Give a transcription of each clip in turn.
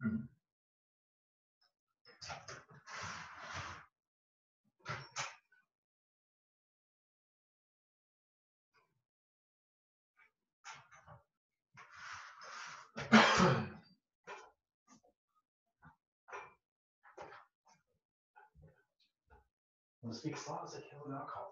I'm gonna speak as loud as I can without coughing.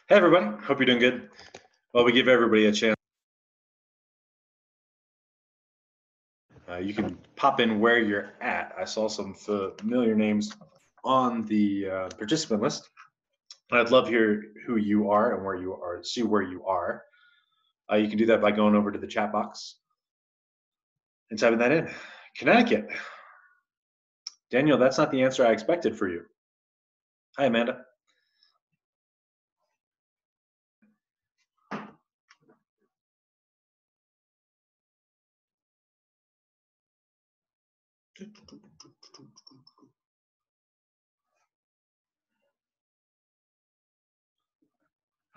Hey everybody, hope you're doing good. Well, we give everybody a chance. You can pop in where you're at. I saw some familiar names on the participant list. I'd love to hear who you are and where you are, see where you are. You can do that by going over to the chat box and typing that in. Connecticut. Daniel, that's not the answer I expected for you. Hi, Amanda.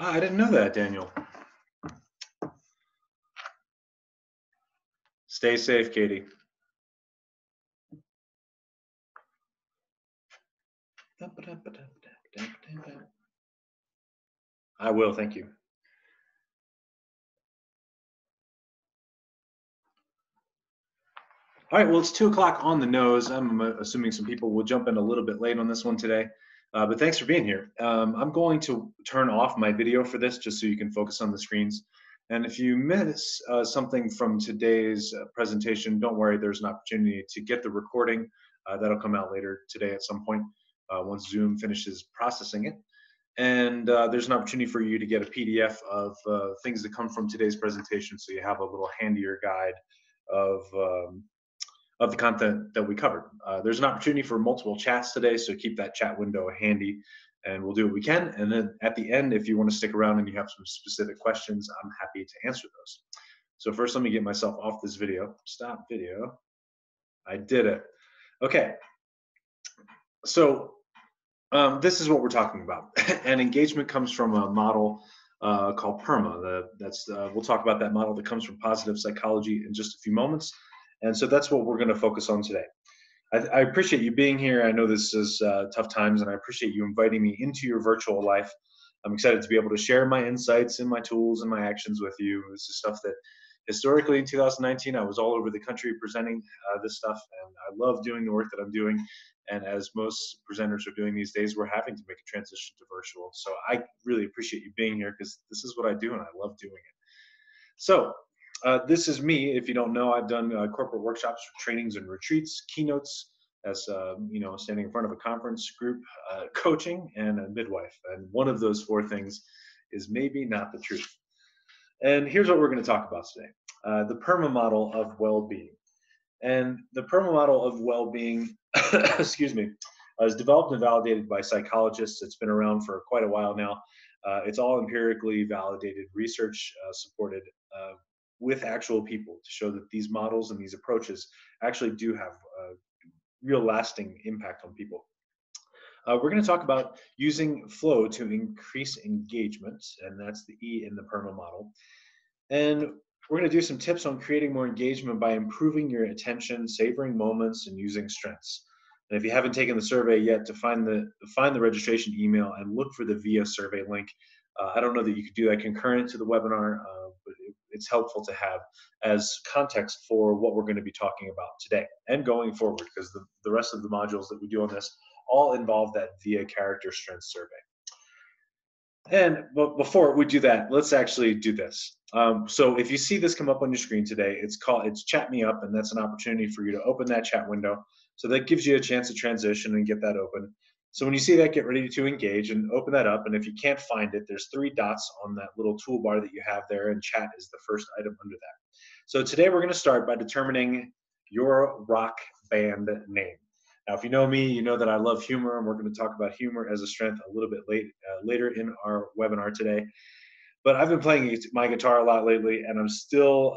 I didn't know that, Daniel. Stay safe, Katie. I will, thank you. All right, well, it's 2 o'clock on the nose. I'm assuming some people will jump in a little bit late on this one today, but thanks for being here. I'm going to turn off my video for this just so you can focus on the screens. And if you miss something from today's presentation, don't worry, there's an opportunity to get the recording. That'll come out later today at some point once Zoom finishes processing it. And there's an opportunity for you to get a PDF of things that come from today's presentation, so you have a little handier guide of the content that we covered. There's an opportunity for multiple chats today, so keep that chat window handy, and we'll do what we can. And then at the end, if you want to stick around and you have some specific questions, I'm happy to answer those. So first, let me get myself off this video. Stop video. I did it. Okay. So this is what we're talking about. And engagement comes from a model called PERMA. We'll talk about that model that comes from positive psychology in just a few moments. And so that's what we're going to focus on today. I appreciate you being here. I know this is tough times, and I appreciate you inviting me into your virtual life. I'm excited to be able to share my insights and my tools and my actions with you. This is stuff that historically in 2019, I was all over the country presenting this stuff, and I love doing the work that I'm doing. And as most presenters are doing these days, we're having to make a transition to virtual. So I really appreciate you being here, because this is what I do and I love doing it. So this is me. If you don't know, I've done corporate workshops, trainings, and retreats, keynotes, as standing in front of a conference group, coaching, and a midwife. And one of those 4 things is maybe not the truth. And here's what we're going to talk about today. The PERMA model of well-being. And the PERMA model of well-being, excuse me, is developed and validated by psychologists. It's been around for quite a while now. It's all empirically validated, research supported with actual people to show that these models and these approaches actually do have a real lasting impact on people. We're going to talk about using flow to increase engagement, and that's the E in the PERMA model. And we're going to do some tips on creating more engagement by improving your attention, savoring moments, and using strengths. And if you haven't taken the survey yet, to find the registration email and look for the VIA survey link. I don't know that you could do that concurrent to the webinar, but it's helpful to have as context for what we're going to be talking about today and going forward, because the rest of the modules that we do on this all involve that VIA character strength survey. But before we do that, let's actually do this. So if you see this come up on your screen today, it's Chat Me Up, and that's an opportunity for you to open that chat window. So that gives you a chance to transition and get that open. So when you see that, get ready to engage and open that up. And if you can't find it, there's 3 dots on that little toolbar that you have there, and chat is the first item under that. So today we're going to start by determining your rock band name. Now, if you know me, you know that I love humor, and we're going to talk about humor as a strength a little bit later in our webinar today. But I've been playing my guitar a lot lately, and I'm still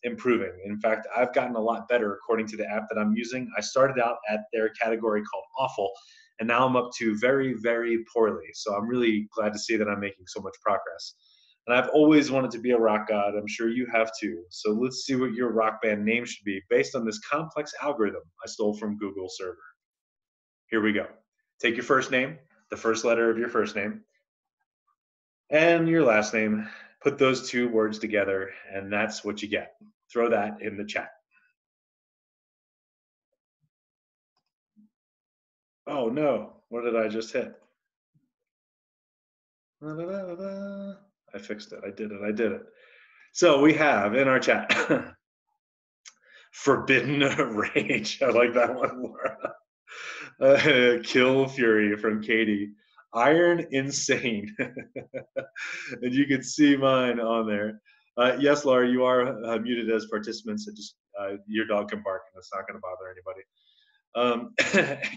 improving. In fact, I've gotten a lot better according to the app that I'm using. I started out at their category called awful, and now I'm up to very, very poorly. So I'm really glad to see that I'm making so much progress. And I've always wanted to be a rock god. I'm sure you have too. So let's see what your rock band name should be based on this complex algorithm I stole from Google server. Here we go. Take your first name, the first letter of your first name, and your last name. Put those 2 words together, and that's what you get. Throw that in the chat. Oh no, what did I just hit? I fixed it. I did it. So we have in our chat Forbidden Rage. I like that one, Laura. Kill Fury from Katie. Iron Insane. And you can see mine on there. Yes, Laura, you are muted as participants. Your dog can bark, and it's not going to bother anybody.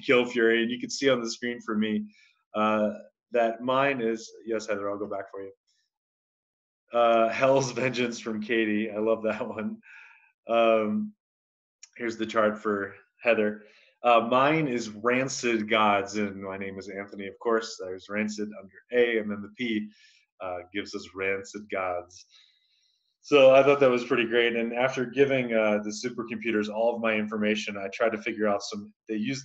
Kill Fury, and you can see on the screen for me that mine is, yes, Heather, I'll go back for you. Hell's Vengeance from Katie. I love that one. Here's the chart for Heather. Mine is Rancid Gods, and my name is Anthony, of course. There's Rancid under A, and then the P gives us Rancid Gods. So I thought that was pretty great. And after giving the supercomputers all of my information, I tried to figure out they used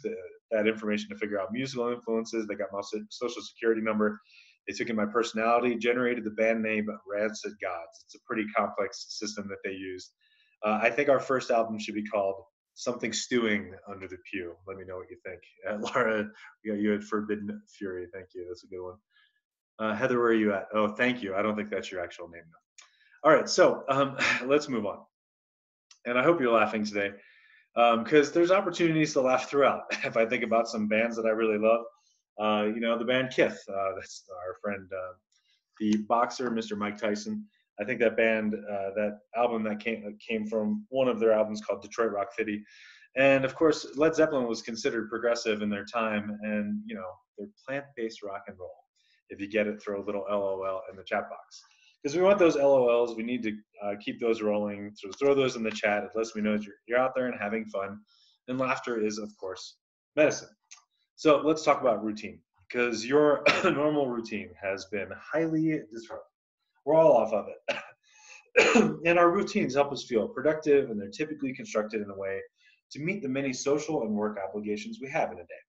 that information to figure out musical influences. They got my social security number. They took in my personality, generated the band name Rancid Gods. It's a pretty complex system that they used. I think our first album should be called Something Stewing Under the Pew. Let me know what you think. Laura, you had Forbidden Fury. Thank you. That's a good one. Heather, where are you at? Oh, thank you. I don't think that's your actual name, though. All right, so let's move on. And I hope you're laughing today, because there's opportunities to laugh throughout. If I think about some bands that I really love, the band Kith, that's our friend, the boxer, Mr. Mike Tyson. I think that band, that album that came from one of their albums called Detroit Rock City. And of course, Led Zeppelin was considered progressive in their time, and they're plant-based rock and roll. If you get it, throw a little LOL in the chat box. Because we want those LOLs, we need to keep those rolling. So throw those in the chat. It lets me know that you're out there and having fun. And laughter is, of course, medicine. So let's talk about routine, because your normal routine has been highly disrupted. We're all off of it. And our routines help us feel productive, and they're typically constructed in a way to meet the many social and work obligations we have in a day.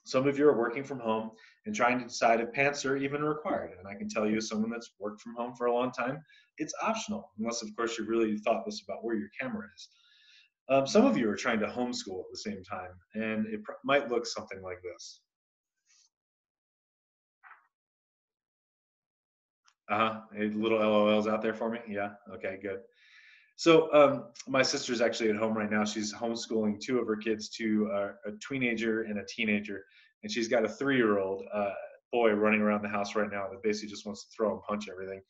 Some of you are working from home and trying to decide if pants are even required. And I can tell you, as someone that's worked from home for a long time, it's optional, unless, of course, you're really thoughtless about where your camera is. Some of you are trying to homeschool at the same time, and it might look something like this. Little LOLs out there for me? Yeah, okay, good. So my sister's actually at home right now. She's homeschooling 2 of her kids, a teenager and a teenager, and she's got a 3-year-old boy running around the house right now that basically just wants to throw and punch everything.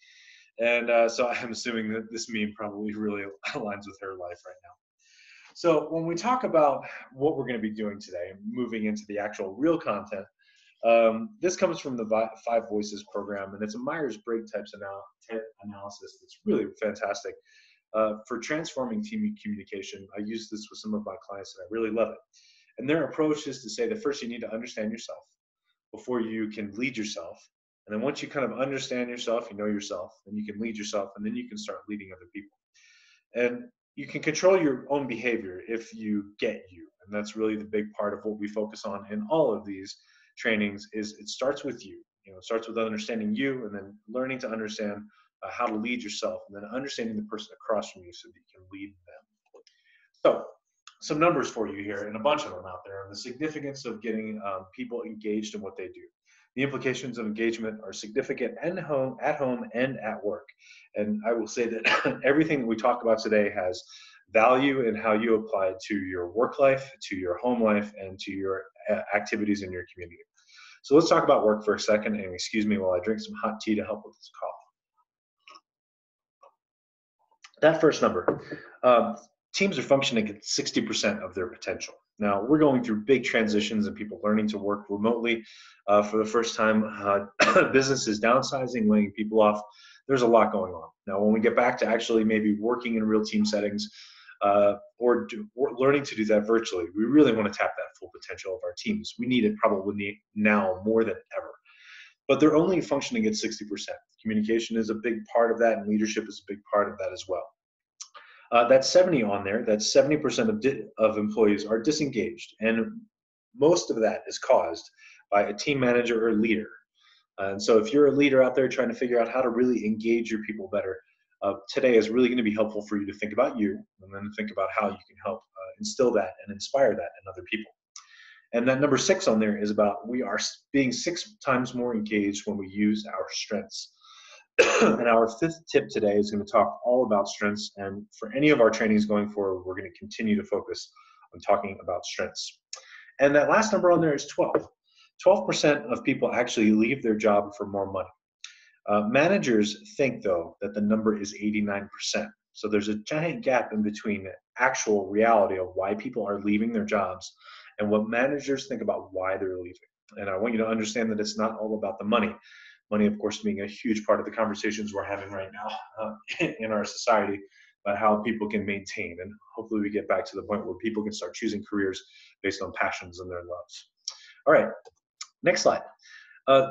And so I'm assuming that this meme probably really aligns with her life right now. So when we talk about what we're going to be doing today, moving into the actual real content, this comes from the 5 Voices program, and it's a Myers-Briggs type analysis that's really fantastic. For transforming team communication, I use this with some of my clients and I really love it. And their approach is to say that first you need to understand yourself before you can lead yourself. And then once you kind of understand yourself, you know yourself, then you can lead yourself, and then you can start leading other people. And you can control your own behavior if you get you. And that's really the big part of what we focus on in all of these trainings is it starts with you. It starts with understanding you and then learning to understand how to lead yourself and then understanding the person across from you so that you can lead them. So some numbers for you here and a bunch of them out there on the significance of getting people engaged in what they do. The implications of engagement are significant at home and at work. And I will say that everything that we talk about today has value in how you apply it to your work life, to your home life, and to your activities in your community. So let's talk about work for a second, and excuse me while I drink some hot tea to help with this cough. That first number, teams are functioning at 60% of their potential. Now, we're going through big transitions and people learning to work remotely for the first time. Businesses downsizing, laying people off. There's a lot going on. Now, when we get back to actually maybe working in real team settings or learning to do that virtually, we really want to tap that full potential of our teams. We need it probably now more than ever. But they're only functioning at 60%. Communication is a big part of that, and leadership is a big part of that as well. That's 70 on there. That's 70% of employees are disengaged, and most of that is caused by a team manager or leader. And so if you're a leader out there trying to figure out how to really engage your people better, today is really going to be helpful for you to think about you and then think about how you can help instill that and inspire that in other people. And that number 6 on there is about we are being 6 times more engaged when we use our strengths. And our 5th tip today is going to talk all about strengths. And for any of our trainings going forward, we're going to continue to focus on talking about strengths. And that last number on there is 12. 12% of people actually leave their job for more money. Managers think, though, that the number is 89%. So there's a giant gap in between the actual reality of why people are leaving their jobs and what managers think about why they're leaving. And I want you to understand that it's not all about the money. Money, of course, being a huge part of the conversations we're having right now in our society about how people can maintain. And hopefully we get back to the point where people can start choosing careers based on passions and their loves. All right, next slide.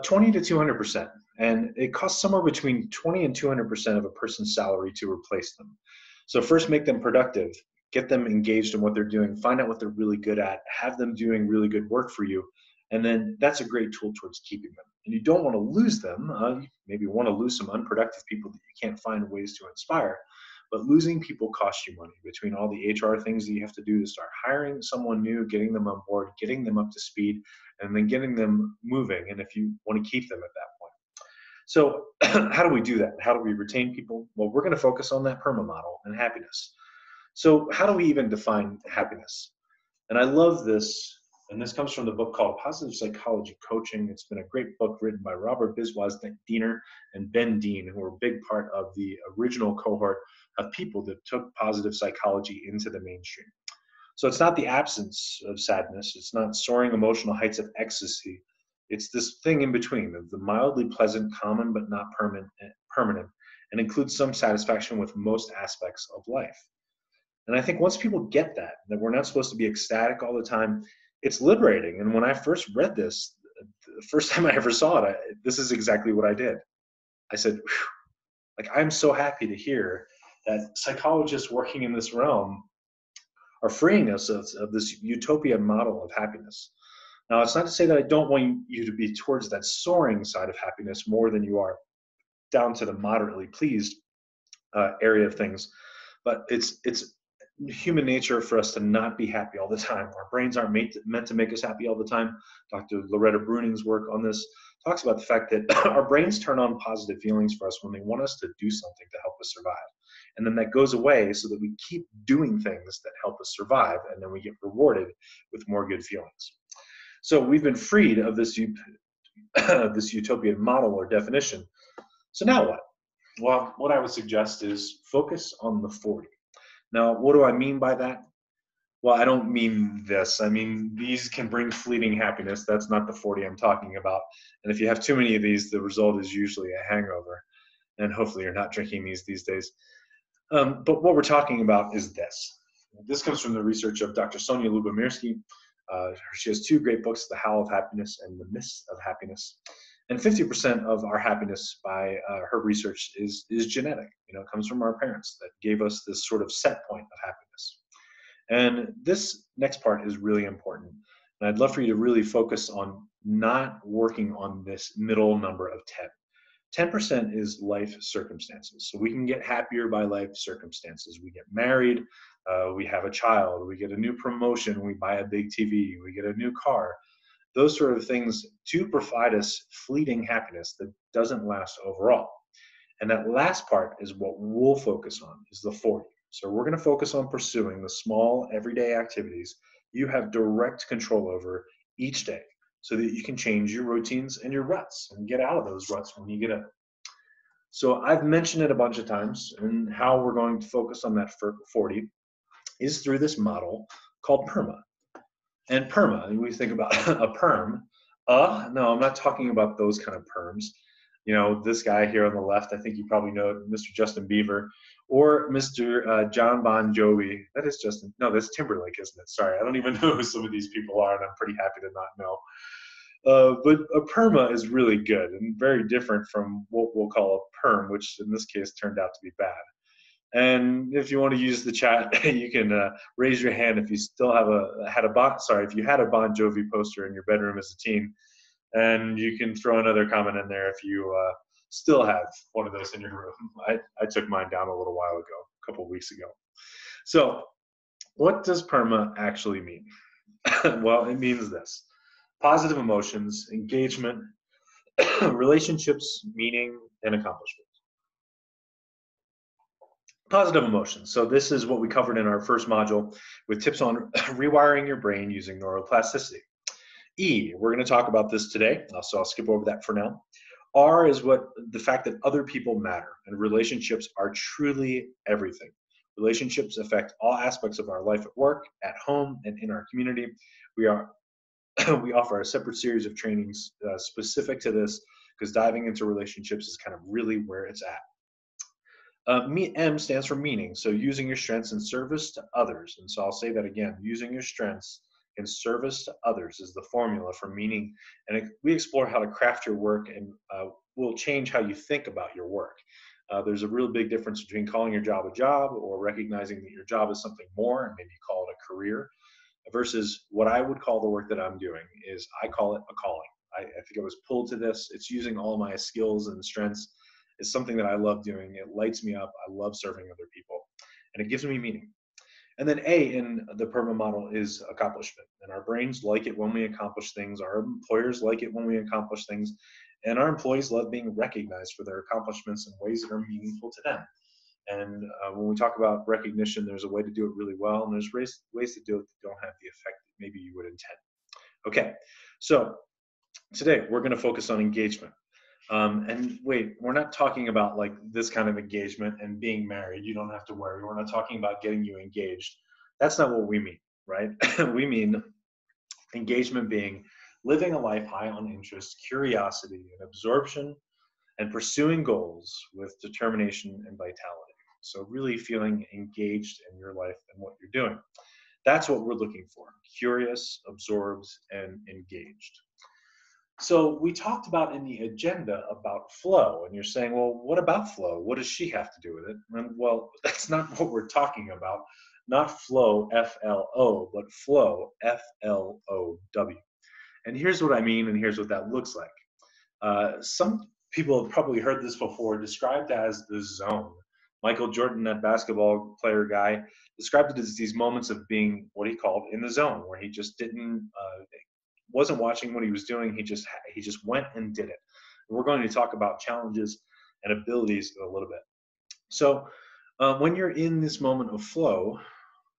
20 to 200%. And it costs somewhere between 20 and 200% of a person's salary to replace them. So first, make them productive. Get them engaged in what they're doing. Find out what they're really good at. Have them doing really good work for you. And then that's a great tool towards keeping them. And you don't want to lose them. You maybe want to lose some unproductive people that you can't find ways to inspire. But losing people costs you money between all the HR things that you have to do to start hiring someone new, getting them on board, getting them up to speed, and then getting them moving. And if you want to keep them at that point. So how do we do that? How do we retain people? Well, we're going to focus on that PERMA model and happiness. So how do we even define happiness? And I love this, and this comes from the book called Positive Psychology Coaching. It's been a great book written by Robert Biswas-Diener and Ben Dean, who were a big part of the original cohort of people that took positive psychology into the mainstream. So it's not the absence of sadness. It's not soaring emotional heights of ecstasy. It's this thing in between of the mildly pleasant, common, but not permanent, and includes some satisfaction with most aspects of life. And I think once people get that we're not supposed to be ecstatic all the time, it's liberating. And when I first read this, the first time I ever saw it, this is exactly what I did. I said, like, I'm so happy to hear that psychologists working in this realm are freeing us of this utopian model of happiness. Now, it's not to say that I don't want you to be towards that soaring side of happiness more than you are down to the moderately pleased area of things, but it's human nature for us to not be happy all the time. Our brains aren't meant to make us happy all the time. Dr. Loretta Bruning's work on this talks about the fact that our brains turn on positive feelings for us when they want us to do something to help us survive. And then that goes away so that we keep doing things that help us survive, and then we get rewarded with more good feelings. So we've been freed of this utopian model or definition. So now what? Well, what I would suggest is focus on the 40. Now, what do I mean by that? Well, I don't mean this. I mean, these can bring fleeting happiness. That's not the 40 I'm talking about. And if you have too many of these, the result is usually a hangover. And hopefully you're not drinking these days. But what we're talking about is this. This comes from the research of Dr. Sonia Lubomirsky. She has 2 great books, The How of Happiness and The Myths of Happiness. And 50% of our happiness by her research is genetic. You know, it comes from our parents that gave us this sort of set point of happiness. And this next part is really important. And I'd love for you to really focus on not working on this middle number of 10. 10% is life circumstances. So we can get happier by life circumstances. We get married, we have a child, we get a new promotion, we buy a big TV, we get a new car. Those sort of things to provide us fleeting happiness that doesn't last overall. And that last part is what we'll focus on, is the 40. So we're going to focus on pursuing the small everyday activities you have direct control over each day, so that you can change your routines and your ruts and get out of those ruts when you get up. So I've mentioned it a bunch of times, and how we're going to focus on that 40 is through this model called PERMA. And PERMA, we think about a PERM. No, I'm not talking about those kind of PERMs. You know, this guy here on the left, I think you probably know Mr. Justin Bieber, or Mr. John Bon Jovi. That is Justin. No, that's Timberlake, isn't it? Sorry, I don't even know who some of these people are, and I'm pretty happy to not know. But a PERMA is really good and very different from what we'll call a PERM, which in this case turned out to be bad. And if you want to use the chat, you can raise your hand if you still have if you had a Bon Jovi poster in your bedroom as a teen, and you can throw another comment in there if you still have one of those in your room. I took mine down a little while ago, a couple of weeks ago. So what does PERMA actually mean? Well, it means this: positive emotions, engagement, relationships, meaning, and accomplishment. Positive emotions. So this is what we covered in our first module with tips on rewiring your brain using neuroplasticity. E, we're going to talk about this today, so I'll skip over that for now. R is the fact that other people matter, and relationships are truly everything. Relationships affect all aspects of our life at work, at home, and in our community. We offer a separate series of trainings specific to this, because diving into relationships is kind of really where it's at. M stands for meaning, so using your strengths in service to others. And so I'll say that again: using your strengths in service to others is the formula for meaning. And we explore how to craft your work, and will change how you think about your work. There's a real big difference between calling your job a job, or recognizing that your job is something more, and maybe call it a career, versus what I would call the work that I'm doing is, I call it a calling. I think I was pulled to this. It's using all my skills and strengths. It's something that I love doing. It lights me up. I love serving other people, and it gives me meaning. And then A in the PERMA model is accomplishment. And our brains like it when we accomplish things. Our employers like it when we accomplish things. And our employees love being recognized for their accomplishments in ways that are meaningful to them. And when we talk about recognition, there's a way to do it really well, and there's ways to do it that don't have the effect that maybe you would intend. Okay, so today we're going to focus on engagement. And wait, we're not talking about like this kind of engagement and being married. You don't have to worry. We're not talking about getting you engaged. That's not what we mean, right? We mean engagement being living a life high on interest, curiosity, and absorption, and pursuing goals with determination and vitality. So really feeling engaged in your life and what you're doing. That's what we're looking for: curious, absorbed, and engaged. So we talked about in the agenda about flow, and you're saying, well, what about flow? What does she have to do with it? And well, that's not what we're talking about. Not flow, F-L-O, but flow, F-L-O-W. And here's what I mean, and here's what that looks like. Some people have probably heard this before, described as the zone. Michael Jordan, that basketball player guy, described it as these moments of being what he called in the zone, where he just wasn't watching what he was doing. He just went and did it. And we're going to talk about challenges and abilities in a little bit. So when you're in this moment of flow,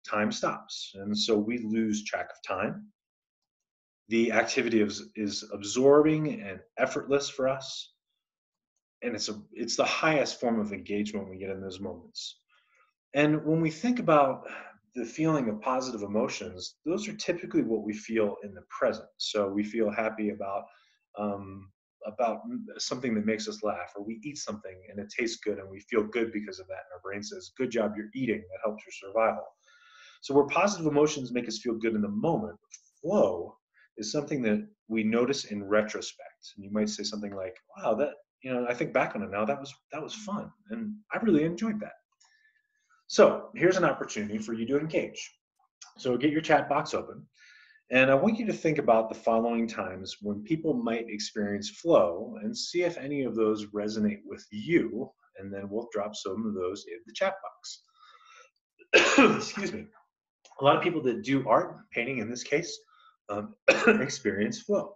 time stops, and so we lose track of time. The activity is absorbing and effortless for us, and it's the highest form of engagement we get in those moments. And when we think about the feeling of positive emotions, those are typically what we feel in the present. So we feel happy about something that makes us laugh, or we eat something and it tastes good and we feel good because of that, and our brain says, good job, you're eating, that helps your survival. So where positive emotions make us feel good in the moment, flow is something that we notice in retrospect. And you might say something like, wow, that, I think back on it now, that was fun, and I really enjoyed that. So here's an opportunity for you to engage. So get your chat box open, and I want you to think about the following times when people might experience flow, and see if any of those resonate with you, and then we'll drop some of those in the chat box. Excuse me. A lot of people that do art, painting in this case, experience flow.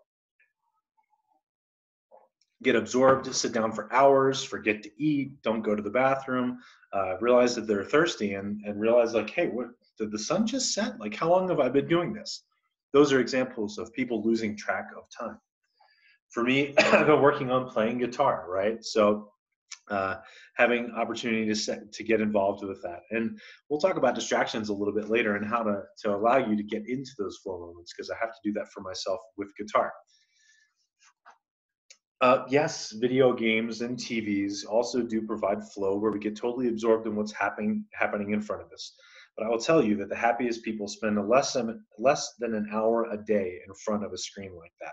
Get absorbed, sit down for hours, forget to eat, don't go to the bathroom, realize that they're thirsty, and realize like, hey, what, did the sun just set? Like, how long have I been doing this? Those are examples of people losing track of time. For me, I've been working on playing guitar, right? So having opportunity to get involved with that. And we'll talk about distractions a little bit later and how to allow you to get into those flow moments, because I have to do that for myself with guitar. Yes, video games and TVs also do provide flow where we get totally absorbed in what's happening in front of us. But I will tell you that the happiest people spend less than an hour a day in front of a screen like that.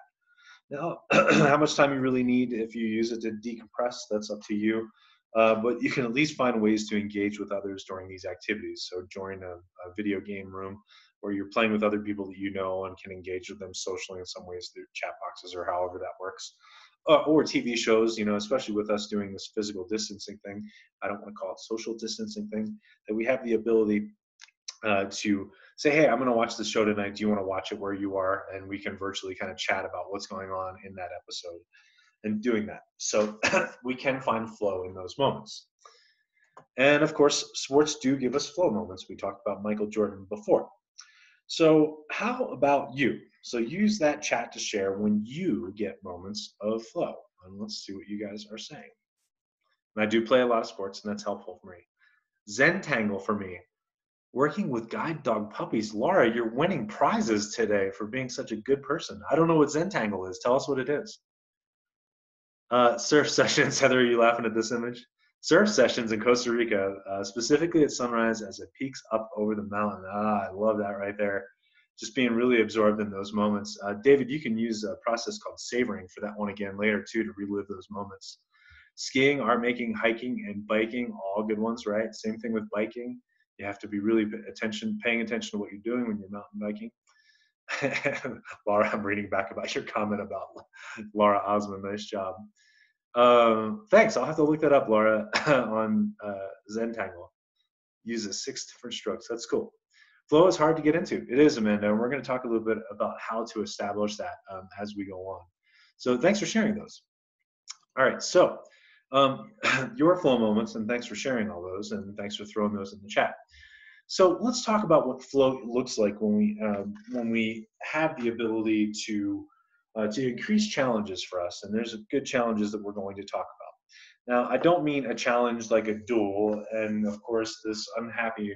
Now, how much time you really need if you use it to decompress, that's up to you. But you can at least find ways to engage with others during these activities. So join a video game room where you're playing with other people that you know and can engage with them socially in some ways through chat boxes or however that works. Or TV shows, especially with us doing this physical distancing thing. I don't want to call it social distancing thing, that we have the ability to say, hey, I'm going to watch this show tonight. Do you want to watch it where you are? And we can virtually kind of chat about what's going on in that episode and doing that. So we can find flow in those moments. And of course, sports do give us flow moments. We talked about Michael Jordan before. So how about you? So use that chat to share when you get moments of flow. And let's see what you guys are saying. And I do play a lot of sports, and that's helpful for me. Zentangle for me. Working with guide dog puppies. Laura, you're winning prizes today for being such a good person. I don't know what Zentangle is. Tell us what it is. Surf sessions. Heather, are you laughing at this image? Surf sessions in Costa Rica, specifically at sunrise as it peaks up over the mountain. I love that right there. Just being really absorbed in those moments. David, you can use a process called savoring for that one again later too, to relive those moments. Skiing, art making, hiking, and biking, all good ones, right? Same thing with biking. You have to be really paying attention to what you're doing when you're mountain biking. Laura, I'm reading back about your comment about Laura Osmond. Nice job. Thanks. I'll have to look that up, Laura, on Zentangle. Uses 6 different strokes. That's cool. Flow is hard to get into. It is, Amanda, and we're going to talk a little bit about how to establish that as we go on. So thanks for sharing those. All right, so your flow moments, and thanks for sharing all those, and thanks for throwing those in the chat. So let's talk about what flow looks like when we have the ability to increase challenges for us. And there's good challenges that we're going to talk about. Now, I don't mean a challenge like a duel, and of course, this unhappy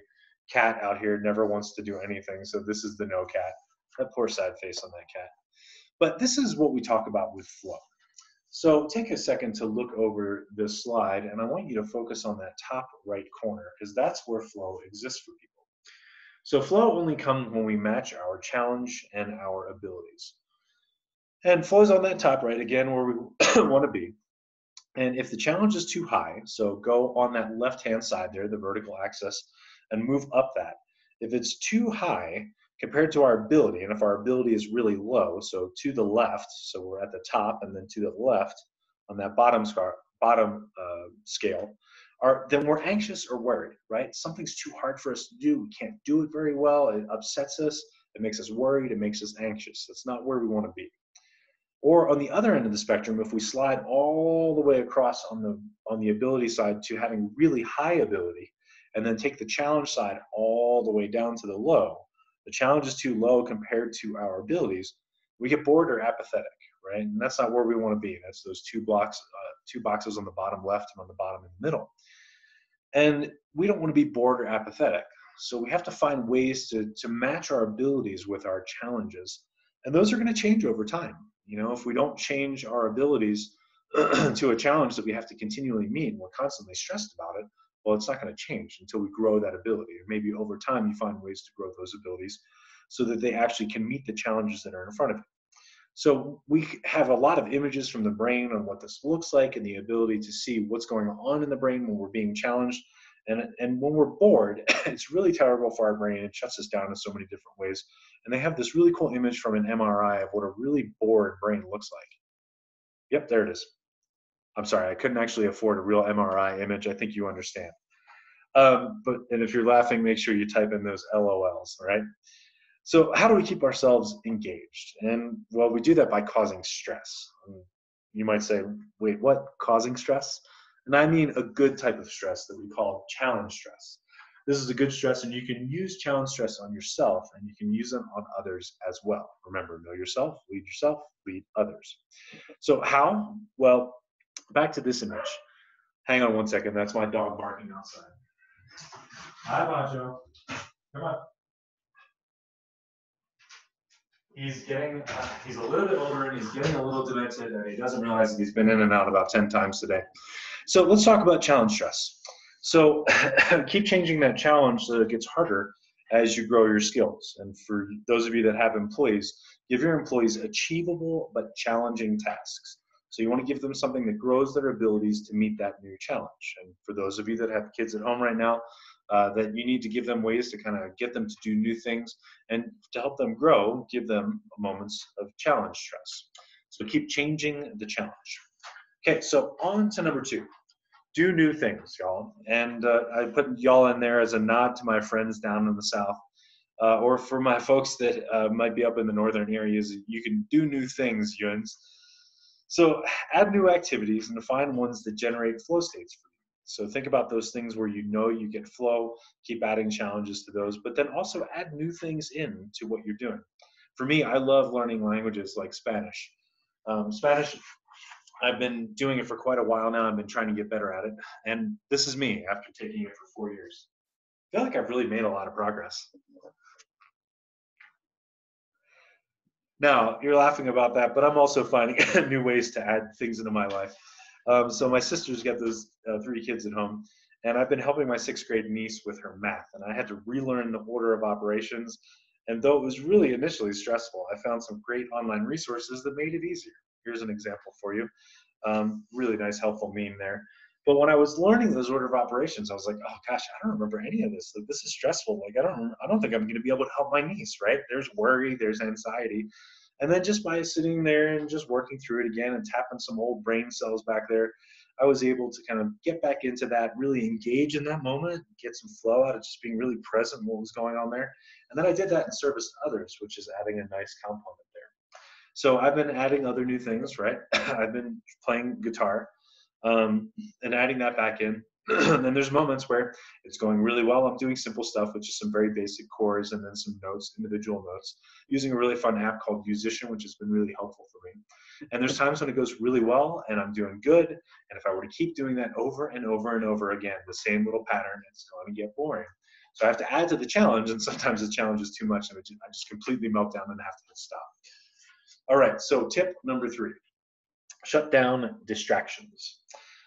cat out here never wants to do anything, so this is the no cat. That poor sad face on that cat. But this is what we talk about with flow. So take a second to look over this slide, and I want you to focus on that top right corner, because that's where flow exists for people. So flow only comes when we match our challenge and our abilities. And flow is on that top right, again, where we want to be. And if the challenge is too high, so go on that left-hand side there, the vertical axis, and move up that. If it's too high compared to our ability, and if our ability is really low, so to the left, so we're at the top, and then to the left on that bottom scale, then we're anxious or worried, right? Something's too hard for us to do. We can't do it very well. It upsets us. It makes us worried. It makes us anxious. That's not where we want to be. Or on the other end of the spectrum, if we slide all the way across on the ability side to having really high ability, and then take the challenge side all the way down to the low, the challenge is too low compared to our abilities, we get bored or apathetic, right? And that's not where we want to be. That's those two boxes on the bottom left and on the bottom in the middle. And we don't want to be bored or apathetic. So we have to find ways to match our abilities with our challenges. And those are going to change over time. You know, if we don't change our abilities to a challenge that we have to continually meet and we're constantly stressed about it, well, it's not going to change until we grow that ability. Or maybe over time you find ways to grow those abilities so that they actually can meet the challenges that are in front of you. So we have a lot of images from the brain on what this looks like and the ability to see what's going on in the brain when we're being challenged. And when we're bored, it's really terrible for our brain. It shuts us down in so many different ways. And they have this really cool image from an MRI of what a really bored brain looks like. Yep, there it is. I'm sorry, I couldn't actually afford a real MRI image. I think you understand. And if you're laughing, make sure you type in those LOLs, all right? So how do we keep ourselves engaged? And well, we do that by causing stress. You might say, wait, what? Causing stress? And I mean a good type of stress that we call challenge stress. This is a good stress, and you can use challenge stress on yourself, and you can use them on others as well. Remember, know yourself, lead others. So how? Well, back to this image. Hang on one second. That's my dog barking outside. Hi, Macho. Come on. He's a little bit older and he's getting a little demented, and he doesn't realize that he's been in and out about 10 times today. So let's talk about challenge stress. So keep changing that challenge so that it gets harder as you grow your skills. And for those of you that have employees, give your employees achievable but challenging tasks. So you want to give them something that grows their abilities to meet that new challenge. And for those of you that have kids at home right now, that you need to give them ways to kind of get them to do new things, and to help them grow, give them moments of challenge stress. So keep changing the challenge. Okay, so on to number 2. Do new things, y'all. And I put y'all in there as a nod to my friends down in the South. Or for my folks that might be up in the northern areas, you can do new things, Yuns. So add new activities and find ones that generate flow states for you. So think about those things where you know you get flow, keep adding challenges to those, but then also add new things in to what you're doing. For me, I love learning languages like Spanish. Spanish, I've been doing it for quite a while now. I've been trying to get better at it. And this is me after taking it for 4 years. I feel like I've really made a lot of progress. Now, you're laughing about that, but I'm also finding new ways to add things into my life. So my sister's got those 3 kids at home, and I've been helping my 6th grade niece with her math, and I had to relearn the order of operations. And though it was really initially stressful, I found some great online resources that made it easier. Here's an example for you. Really nice, helpful meme there. But when I was learning those order of operations, I was like, oh gosh, I don't remember any of this. Like, this is stressful. Like, I don't think I'm going to be able to help my niece, right? There's worry, there's anxiety. And then just by sitting there and just working through it again and tapping some old brain cells back there, I was able to kind of get back into that, really engage in that moment, get some flow out of just being really present in what was going on there. And then I did that in service to others, which is adding a nice component there. So I've been adding other new things, right? I've been playing guitar and adding that back in. And then there's moments where it's going really well. I'm doing simple stuff with just some very basic chords and then some notes, individual notes, using a really fun app called Musician, which has been really helpful for me. And there's times when it goes really well and I'm doing good. And if I were to keep doing that over and over and over again, the same little pattern, it's going to get boring. So I have to add to the challenge, and sometimes the challenge is too much and I just completely melt down and have to stop. All right, so tip number 3, shut down distractions.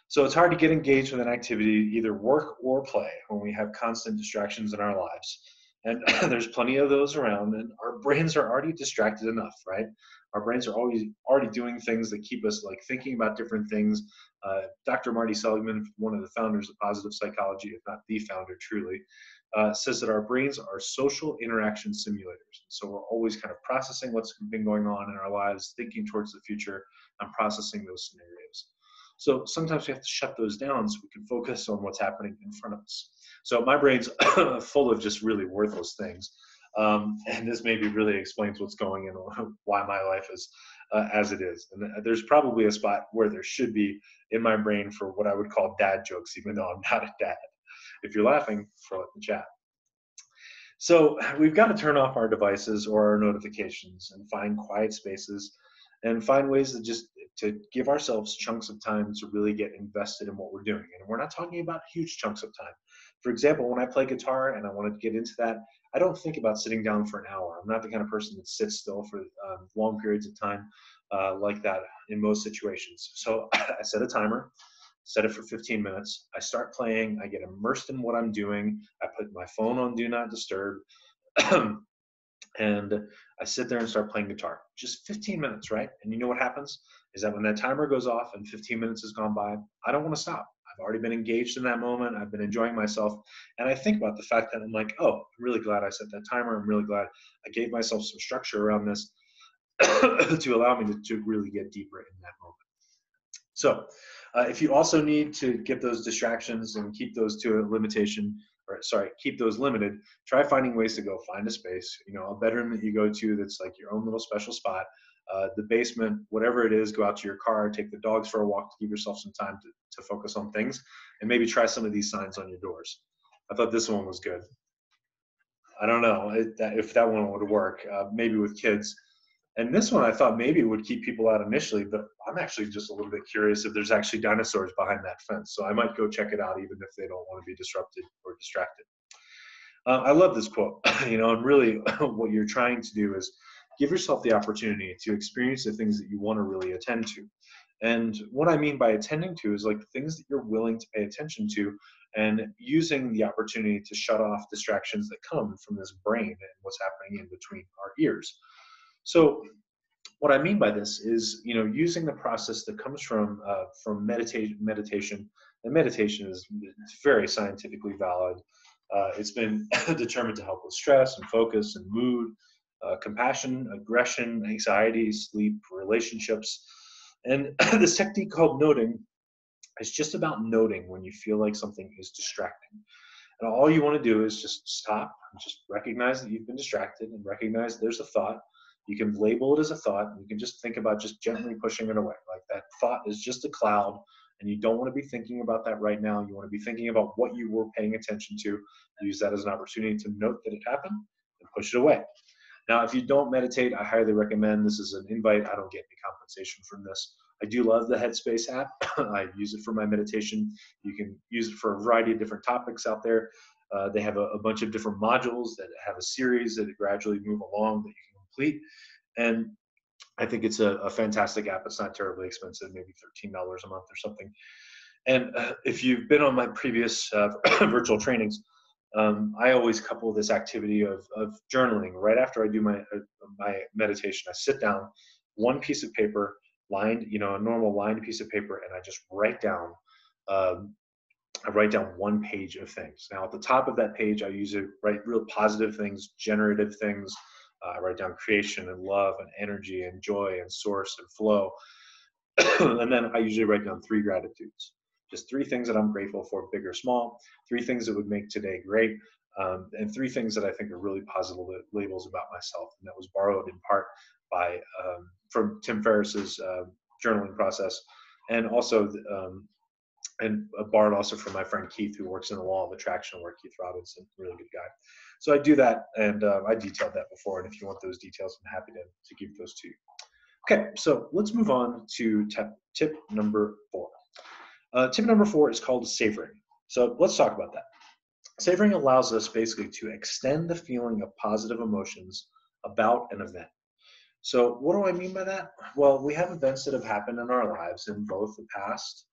So it's hard to get engaged with an activity, either work or play, when we have constant distractions in our lives. And there's plenty of those around, and our brains are already distracted enough, right? Our brains are always already doing things that keep us like thinking about different things. Dr. Marty Seligman, one of the founders of positive psychology, if not the founder truly, says that our brains are social interaction simulators. So we're always kind of processing what's been going on in our lives, thinking towards the future, and processing those scenarios. So sometimes we have to shut those down so we can focus on what's happening in front of us. So my brain's full of just really worthless things. And this maybe really explains what's going on, why my life is as it is. And there's probably a spot where there should be in my brain for what I would call dad jokes, even though I'm not a dad. If you're laughing, throw it in the chat. So we've got to turn off our devices or our notifications and find quiet spaces and find ways to give ourselves chunks of time to really get invested in what we're doing. And we're not talking about huge chunks of time. For example, when I play guitar and I want to get into that, I don't think about sitting down for an hour. I'm not the kind of person that sits still for long periods of time. like that in most situations. So I set a timer, set it for 15 minutes. I start playing. I get immersed in what I'm doing. I put my phone on Do Not Disturb. And I sit there and start playing guitar. Just 15 minutes, right? And you know what happens is that when that timer goes off and 15 minutes has gone by, I don't want to stop. I've already been engaged in that moment. I've been enjoying myself. And I think about the fact that I'm like, oh, I'm really glad I set that timer. I'm really glad I gave myself some structure around this to allow me to really get deeper in that moment. So if you also need to get those distractions and keep those to a limitation, or sorry, keep those limited, try finding ways to go find a space, you know, a bedroom that you go to that's like your own little special spot, the basement, whatever it is, go out to your car, take the dogs for a walk to give yourself some time to focus on things, and maybe try some of these signs on your doors. I thought this one was good. I don't know if that one would work, maybe with kids. And this one I thought maybe would keep people out initially, but I'm actually just a little bit curious if there's actually dinosaurs behind that fence. So I might go check it out even if they don't want to be disrupted or distracted. I love this quote. You know, and really what you're trying to do is give yourself the opportunity to experience the things that you want to really attend to. And what I mean by attending to is like things that you're willing to pay attention to and using the opportunity to shut off distractions that come from this brain and what's happening in between our ears. So what I mean by this is, you know, using the process that comes from meditation, and meditation is very scientifically valid. It's been determined to help with stress and focus and mood, compassion, aggression, anxiety, sleep, relationships. And this technique called noting is just about noting when you feel like something is distracting. And all you want to do is just stop and just recognize that you've been distracted and recognize there's a thought. You can label it as a thought, and you can just think about just gently pushing it away. Like that thought is just a cloud, and you don't want to be thinking about that right now. You want to be thinking about what you were paying attention to. Use that as an opportunity to note that it happened and push it away. Now, if you don't meditate, I highly recommend, this is an invite. I don't get any compensation from this. I do love the Headspace app. I use it for my meditation. You can use it for a variety of different topics out there. They have a bunch of different modules that have a series that gradually move along that you can complete. And I think it's a fantastic app. It's not terribly expensive, maybe $13 a month or something. And if you've been on my previous virtual trainings, I always couple this activity of journaling. Right after I do my meditation, I sit down, one piece of paper, lined, you know, a normal lined piece of paper, and I just write down. I write down one page of things. Now, at the top of that page, I usually write real positive things, generative things. I write down creation and love and energy and joy and source and flow. And then I usually write down 3 gratitudes. Just 3 things that I'm grateful for, big or small, 3 things that would make today great, and 3 things that I think are really positive labels about myself. And that was borrowed in part by from Tim Ferriss's journaling process, and also borrowed also from my friend Keith, who works in the law of attraction work. Keith Robinson, really good guy. So I do that, and I detailed that before. And if you want those details, I'm happy to give those to you. Okay, so let's move on to tip number 4. Tip number 4 is called savoring. So let's talk about that. Savoring allows us basically to extend the feeling of positive emotions about an event. So what do I mean by that? Well, we have events that have happened in our lives in both the past,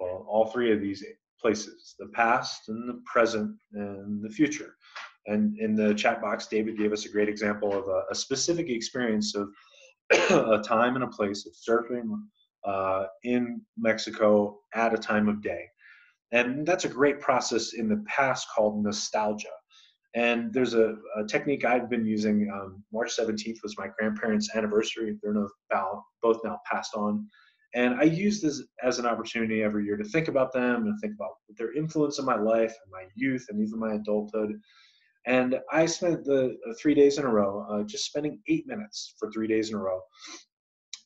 well, all 3 of these places, the past and the present and the future. And in the chat box, David gave us a great example of a specific experience of a time and a place of surfing in Mexico at a time of day. And that's a great process in the past called nostalgia. And there's a technique I've been using. March 17th was my grandparents' anniversary. They're both now passed on. And I use this as an opportunity every year to think about them and think about their influence in my life and my youth and even my adulthood. And I spent the 3 days in a row, just spending 8 minutes for 3 days in a row,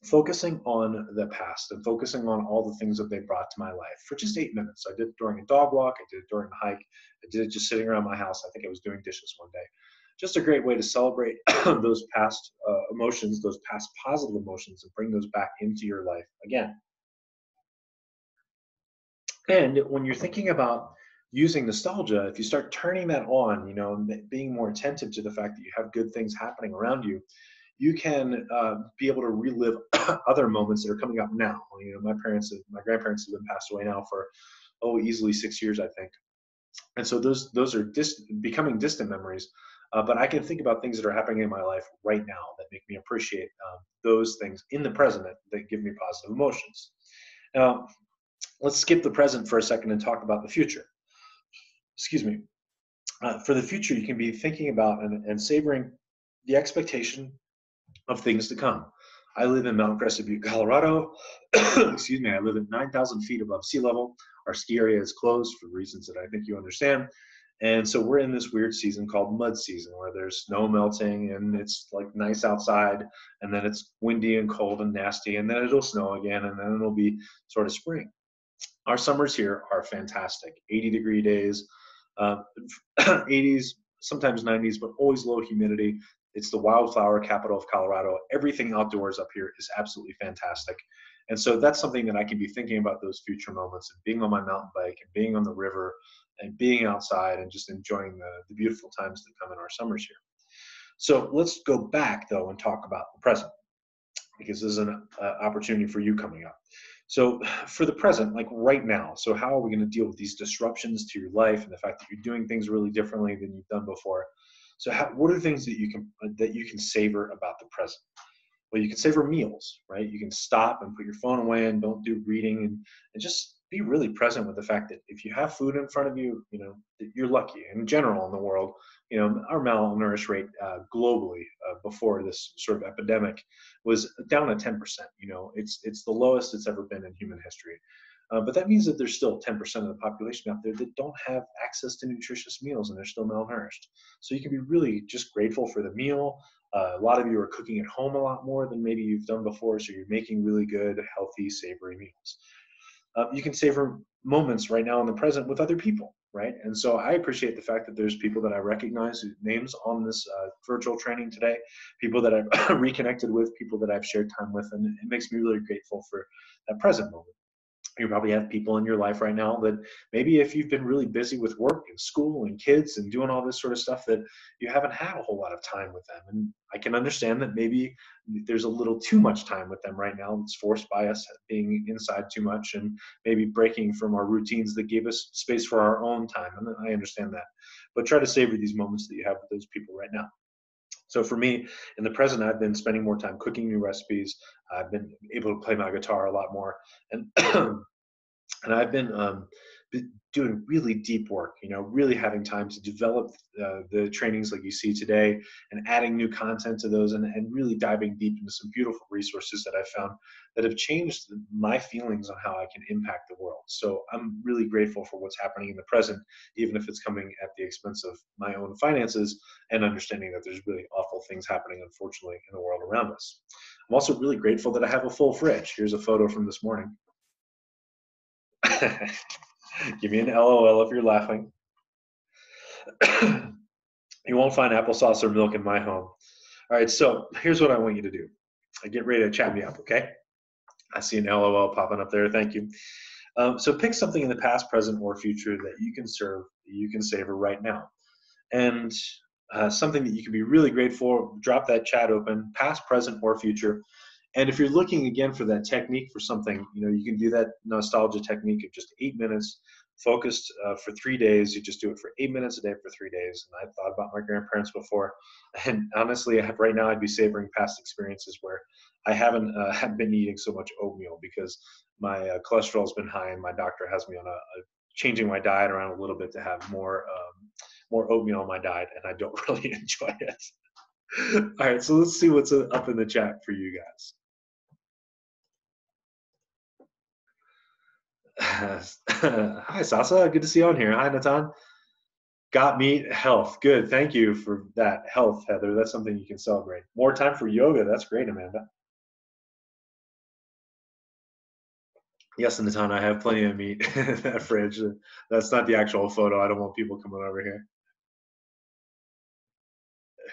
focusing on the past and focusing on all the things that they brought to my life for just 8 minutes. I did it during a dog walk. I did it during a hike. I did it just sitting around my house. I think I was doing dishes one day. Just a great way to celebrate those past emotions, those past positive emotions, and bring those back into your life again. And when you're thinking about using nostalgia, if you start turning that on, you know, and being more attentive to the fact that you have good things happening around you, you can be able to relive other moments that are coming up now. You know, my grandparents have been passed away now for, oh, easily 6 years, I think. And so those are becoming distant memories. But I can think about things that are happening in my life right now that make me appreciate those things in the present that give me positive emotions. Now, let's skip the present for a second and talk about the future. Excuse me. For the future, you can be thinking about and savoring the expectation of things to come. I live in Mount Crested Butte, Colorado. Excuse me. I live at 9,000 feet above sea level. Our ski area is closed for reasons that I think you understand. And so we're in this weird season called mud season, where there's snow melting and it's like nice outside, and then it's windy and cold and nasty, and then it'll snow again, and then it'll be sort of spring. Our summers here are fantastic. 80-degree days, 80s, sometimes 90s, but always low humidity. It's the wildflower capital of Colorado. Everything outdoors up here is absolutely fantastic. And so that's something that I can be thinking about, those future moments of being on my mountain bike and being on the river and being outside and just enjoying the beautiful times that come in our summers here. So let's go back though and talk about the present, because this is an opportunity for you coming up. So for the present, like right now, so how are we going to deal with these disruptions to your life and the fact that you're doing things really differently than you've done before? So what are things that you can savor about the present? Well, you can savor meals, right? You can stop and put your phone away and don't do reading, and just be really present with the fact that if you have food in front of you, you know, that you're lucky. In general in the world, you know, our malnourished rate globally before this sort of epidemic was down at 10%. You know, it's the lowest it's ever been in human history. But that means that there's still 10% of the population out there that don't have access to nutritious meals and they're still malnourished. So you can be really just grateful for the meal. A lot of you are cooking at home a lot more than maybe you've done before, so you're making really good, healthy, savory meals. You can savor moments right now in the present with other people, right? And so I appreciate the fact that there's people that I recognize, names on this virtual training today, people that I've reconnected with, people that I've shared time with, and it makes me really grateful for that present moment. You probably have people in your life right now that maybe if you've been really busy with work and school and kids and doing all this sort of stuff, that you haven't had a whole lot of time with them. And I can understand that maybe there's a little too much time with them right now. It's forced by us being inside too much and maybe breaking from our routines that gave us space for our own time. And I understand that. But try to savor these moments that you have with those people right now. So for me, in the present, I've been spending more time cooking new recipes. I've been able to play my guitar a lot more, and and I've been doing really deep work. You know, really having time to develop the trainings like you see today, and adding new content to those, and really diving deep into some beautiful resources that I found that have changed my feelings on how I can impact the world. So I'm really grateful for what's happening in the present, even if it's coming at the expense of my own finances, and understanding that there's really awful things happening, unfortunately, in the world around us. I'm also really grateful that I have a full fridge. Here's a photo from this morning. Give me an LOL if you're laughing. You won't find applesauce or milk in my home. All right, so here's what I want you to do. Get ready to chat me up, okay? I see an LOL popping up there. Thank you. So pick something in the past, present, or future that you can serve, that you can savor right now. And something that you can be really grateful for. Drop that chat open, past, present, or future. And if you're looking again for that technique for something, you know, you can do that nostalgia technique of just 8 minutes, focused for 3 days. You just do it for 8 minutes a day for 3 days. And I thought about my grandparents before, and honestly, right now I'd be savoring past experiences where I haven't been eating so much oatmeal because my cholesterol's been high, and my doctor has me on changing my diet around a little bit to have more oatmeal in my diet, and I don't really enjoy it. All right, so let's see what's up in the chat for you guys. Hi, Sasa. Good to see you on here. Hi, Natan. Got meat, health. Good. Thank you for that. Health, Heather. That's something you can celebrate. More time for yoga. That's great, Amanda. Yes, Natan, I have plenty of meat in that fridge. That's not the actual photo. I don't want people coming over here.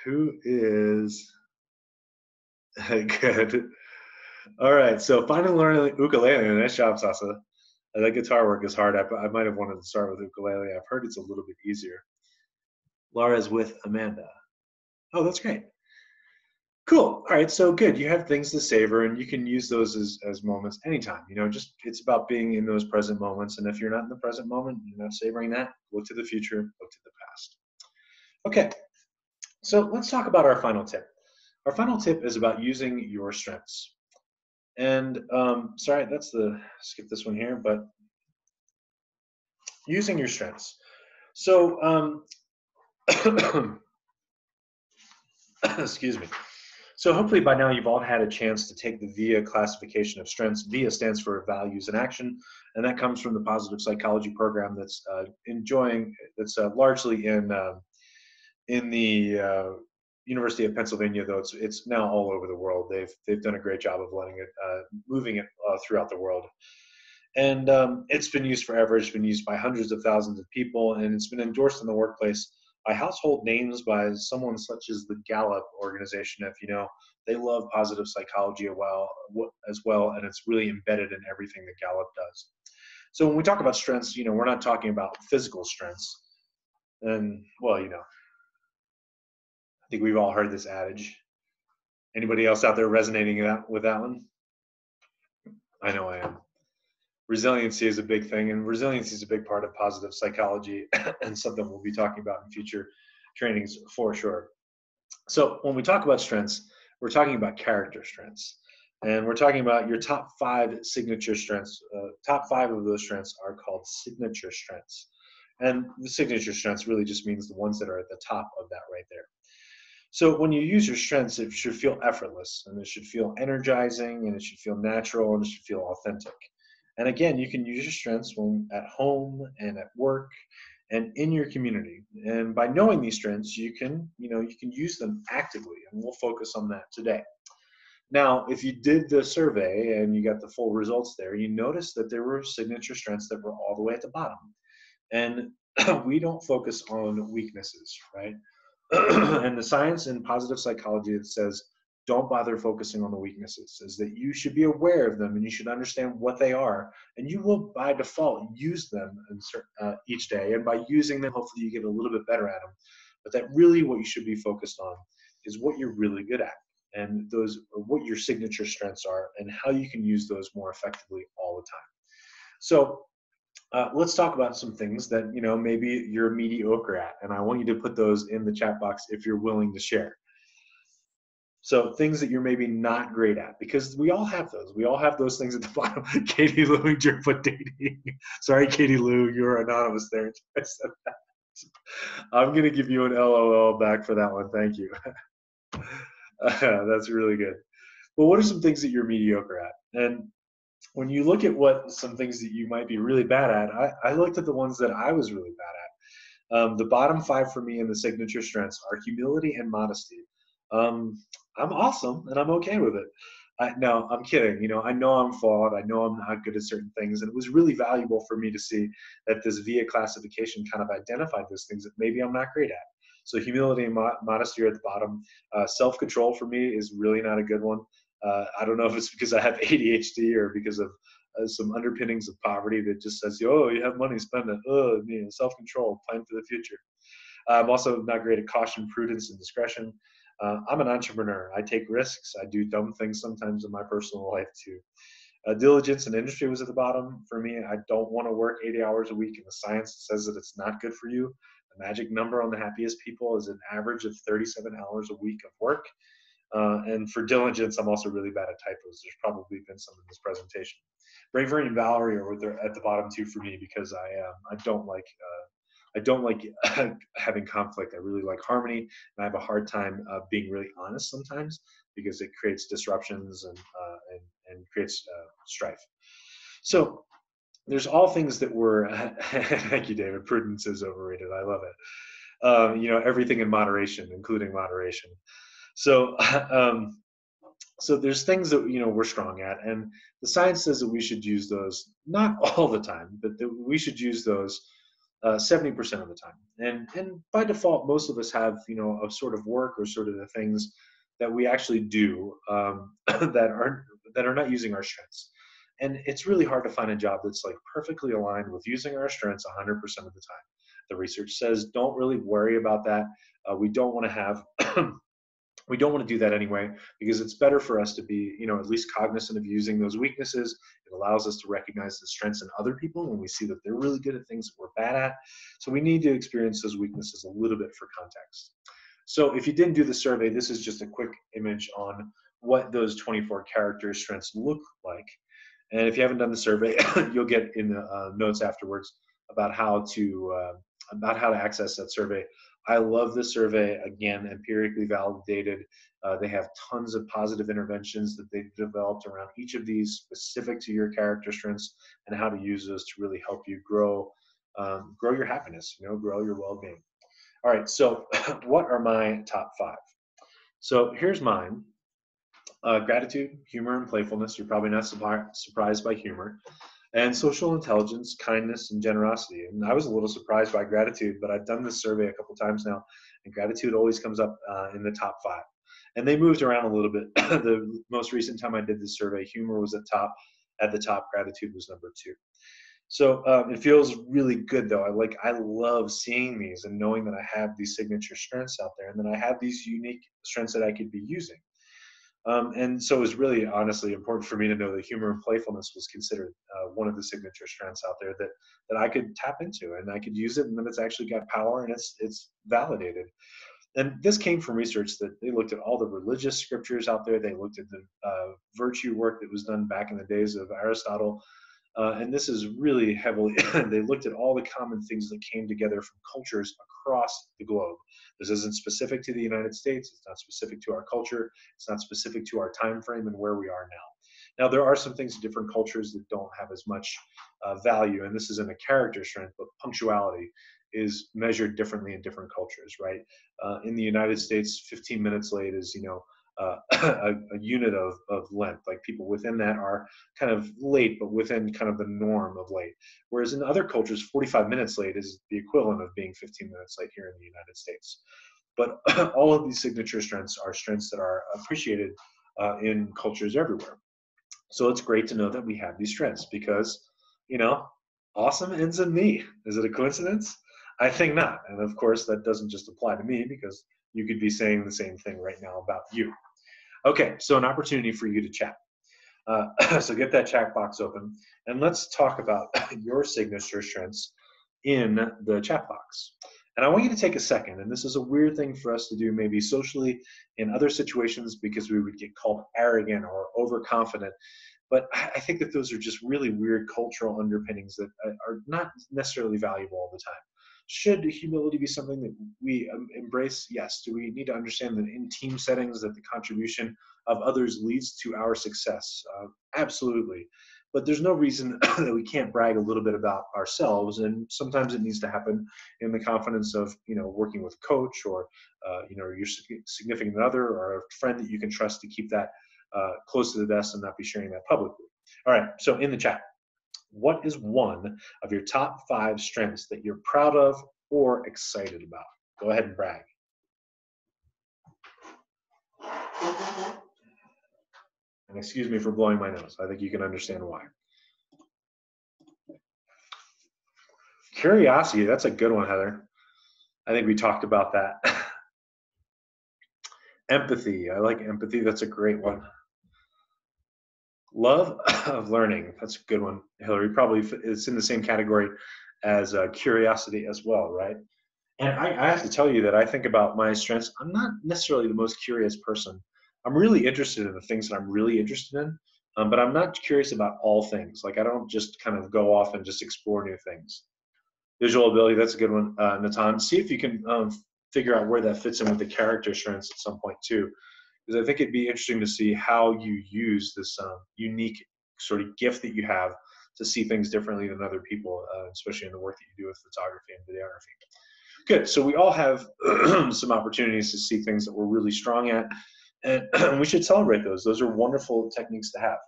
Who is good? All right. So finally learning ukulele. Nice job, Sasa. That guitar work is hard. I might have wanted to start with ukulele. I've heard it's a little bit easier. Laura's with Amanda. Oh, that's great. Cool. All right. So good. You have things to savor, and you can use those as moments anytime. Just it's about being in those present moments. And if you're not in the present moment, you're not savoring that. Look to the future. Look to the past. Okay. So let's talk about our final tip. Our final tip is about using your strengths. And sorry, skip this one here, but using your strengths. So excuse me. So hopefully by now you've all had a chance to take the VIA classification of strengths. VIA stands for Values in Action, and that comes from the Positive Psychology program that's largely in the University of Pennsylvania, though it's now all over the world. They've done a great job of moving it throughout the world. And it's been used forever. It's been used by hundreds of thousands of people, and it's been endorsed in the workplace by household names by someone such as the Gallup organization. If you know, they love positive psychology as well, and it's really embedded in everything that Gallup does. So when we talk about strengths, we're not talking about physical strengths. And well, I think we've all heard this adage. Anybody else out there resonating with that one? I know I am. Resiliency is a big thing, and resiliency is a big part of positive psychology and something we'll be talking about in future trainings for sure. So when we talk about strengths, we're talking about character strengths, and we're talking about your top 5 signature strengths. Top 5 of those strengths are called signature strengths, and the signature strengths really just means the ones that are at the top of that right there. So when you use your strengths, it should feel effortless, and it should feel energizing, and it should feel natural, and it should feel authentic. And again, you can use your strengths when at home and at work and in your community. And by knowing these strengths, you can use them actively, and we'll focus on that today. Now, if you did the survey and you got the full results there, you notice that there were signature strengths that were all the way at the bottom. And we don't focus on weaknesses, right? And the science in positive psychology that says don't bother focusing on the weaknesses, is that you should be aware of them and you should understand what they are, and you will by default use them each day, and by using them hopefully you get a little bit better at them. But that really what you should be focused on is what you're really good at, and what your signature strengths are, and how you can use those more effectively all the time. So let's talk about some things that maybe you're mediocre at, and I want you to put those in the chat box if you're willing to share. So things that you're maybe not great at, because we all have those. We all have those things at the bottom. Katie Lou, Jerfoot dating. Sorry, Katie Lou, you're anonymous there. I said that. I'm going to give you an LOL back for that one. Thank you. That's really good. Well, what are some things that you're mediocre at? And when you look at some things that you might be really bad at, I looked at the ones that I was really bad at. The bottom 5 for me in the signature strengths are humility and modesty. I'm awesome and I'm okay with it. No, I'm kidding. I know I'm flawed. I know I'm not good at certain things. And it was really valuable for me to see that this VIA classification kind of identified those things that maybe I'm not great at. So humility and modesty are at the bottom. Self-control for me is really not a good one. I don't know if it's because I have ADHD or because of some underpinnings of poverty that just says, oh, you have money, spend it. Self-control, plan for the future. I'm also not great at caution, prudence, and discretion. I'm an entrepreneur. I take risks. I do dumb things sometimes in my personal life too. Diligence and industry was at the bottom for me. I don't want to work 80 hours a week, and the science says that it's not good for you. The magic number on the happiest people is an average of 37 hours a week of work. And for diligence, I'm also really bad at typos. There's probably been some in this presentation. Bravery and Valerie are at the bottom too for me, because I don't like having conflict. I really like harmony, and I have a hard time being really honest sometimes, because it creates disruptions and creates strife. So there's all things that were thank you, David. Prudence is overrated. I love it. Everything in moderation, including moderation. So so there's things that we're strong at, and the science says that we should use those, not all the time, but that we should use those 70% of the time. And by default, most of us have a sort of work or sort of the things that we actually do that are not using our strengths. And it's really hard to find a job that's like perfectly aligned with using our strengths 100% of the time. The research says don't really worry about that. We don't want to have We don't want to do that anyway, because it's better for us to be, at least cognizant of using those weaknesses. It allows us to recognize the strengths in other people when we see that they're really good at things that we're bad at. So we need to experience those weaknesses a little bit for context. So if you didn't do the survey, this is just a quick image on what those 24 character strengths look like. And if you haven't done the survey, you'll get in the notes afterwards about how to access that survey. I love the survey. Again, empirically validated. They have tons of positive interventions that they've developed around each of these specific to your character strengths and how to use those to really help you grow your happiness, grow your well-being. All right, so what are my top 5? So here's mine. Gratitude, humor, and playfulness. You're probably not surprised by humor. And social intelligence, kindness, and generosity. And I was a little surprised by gratitude, but I've done this survey a couple times now, and gratitude always comes up in the top 5. And they moved around a little bit. The most recent time I did this survey, humor was at the top, gratitude was number 2. So it feels really good though. I love seeing these and knowing that I have these signature strengths out there, and then I have these unique strengths that I could be using. And so it was really honestly important for me to know that humor and playfulness was considered one of the signature strengths out there that I could tap into, and I could use it, and then it's actually got power, and it's validated. And this came from research that they looked at all the religious scriptures out there. They looked at the virtue work that was done back in the days of Aristotle. And this is really heavily, they looked at all the common things that came together from cultures across the globe. This isn't specific to the United States. It's not specific to our culture. It's not specific to our time frame and where we are now. Now, there are some things in different cultures that don't have as much value, and this isn't a character strength, but punctuality is measured differently in different cultures, right? In the United States, 15 minutes late is, a unit of length. Like people within that are kind of late, but within kind of the norm of late. Whereas in other cultures, 45 minutes late is the equivalent of being 15 minutes late here in the United States. But all of these signature strengths are strengths that are appreciated in cultures everywhere. So it's great to know that we have these strengths because, awesome ends in me. Is it a coincidence? I think not. And of course, that doesn't just apply to me because you could be saying the same thing right now about you. Okay, so an opportunity for you to chat. So get that chat box open and let's talk about your signature strengths in the chat box. And I want you to take a second, and this is a weird thing for us to do maybe socially in other situations because we would get called arrogant or overconfident. But I think that those are just really weird cultural underpinnings that are not necessarily valuable all the time. Should humility be something that we embrace? Yes. Do we need to understand that in team settings that the contribution of others leads to our success? Absolutely. But there's no reason that we can't brag a little bit about ourselves, and sometimes it needs to happen in the confidence of working with a coach or your significant other or a friend that you can trust to keep that close to the vest and not be sharing that publicly. All right, so in the chat, what is one of your top 5 strengths that you're proud of or excited about? Go ahead and brag. And excuse me for blowing my nose. I think you can understand why. Curiosity, that's a good one, Heather. I think we talked about that. Empathy, I like empathy. That's a great one. Love of learning, that's a good one. Hillary, probably it's in the same category as curiosity as well, right? And I have to tell you that I think about my strengths. I'm not necessarily the most curious person. I'm really interested in the things that I'm really interested in, but I'm not curious about all things. Like I don't just kind of go off and just explore new things. Visual ability, that's a good one, Natan. See if you can figure out where that fits in with the character strengths at some point too. Because I think it'd be interesting to see how you use this unique sort of gift that you have to see things differently than other people, especially in the work that you do with photography and videography. Good, so we all have some opportunities to see things that we're really strong at, and we should celebrate those. Those are wonderful techniques to have.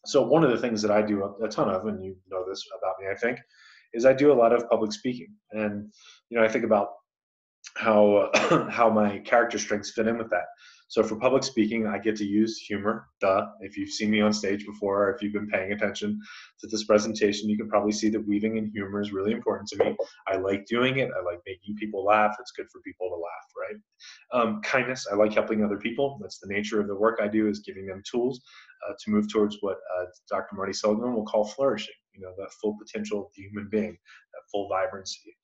So one of the things that I do a ton of, and you know this about me, I think, is I do a lot of public speaking. And I think about how my character strengths fit in with that. So for public speaking, I get to use humor. Duh. If you've seen me on stage before, or if you've been paying attention to this presentation, you can probably see that weaving in humor is really important to me. I like doing it. I like making people laugh. It's good for people to laugh, right? Kindness, I like helping other people. That's the nature of the work I do, is giving them tools to move towards what Dr. Marty Seligman will call flourishing, that full potential of the human being, that full vibrancy.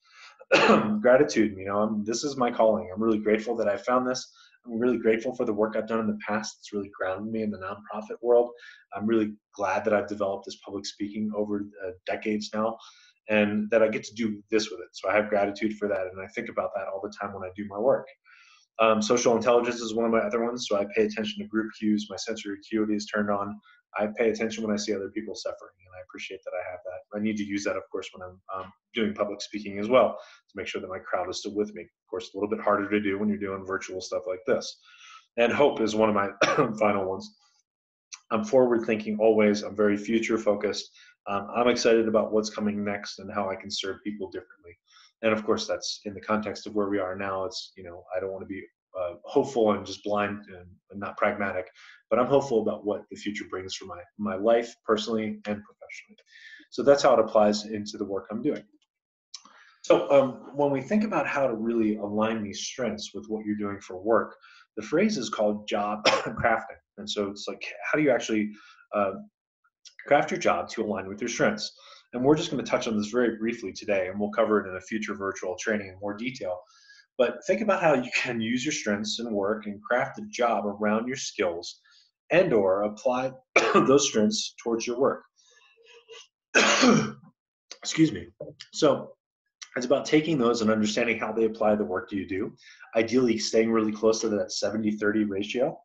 Gratitude, this is my calling. I'm really grateful that I found this. I'm really grateful for the work I've done in the past. It's really grounded me in the nonprofit world. I'm really glad that I've developed this public speaking over decades now, and that I get to do this with it. So I have gratitude for that, and I think about that all the time when I do my work. Social intelligence is one of my other ones, so I pay attention to group cues. My sensory acuity is turned on. I pay attention when I see other people suffering, and I appreciate that I have that. I need to use that, of course, when I'm doing public speaking as well, to make sure that my crowd is still with me. Of course, a little bit harder to do when you're doing virtual stuff like this. And hope is one of my final ones. I'm forward thinking always. I'm very future focused. I'm excited about what's coming next and how I can serve people differently. And of course, that's in the context of where we are now. It's, I don't want to be hopeful and just blind and not pragmatic, but I'm hopeful about what the future brings for my life, personally and professionally. So that's how it applies into the work I'm doing. So when we think about how to really align these strengths with what you're doing for work, the phrase is called job crafting. And so it's like, how do you actually craft your job to align with your strengths? And we're just going to touch on this very briefly today, and we'll cover it in a future virtual training in more detail. But think about how you can use your strengths in work and craft a job around your skills, and or apply those strengths towards your work. Excuse me. So it's about taking those and understanding how they apply to the work you do, ideally staying really close to that 70-30 ratio.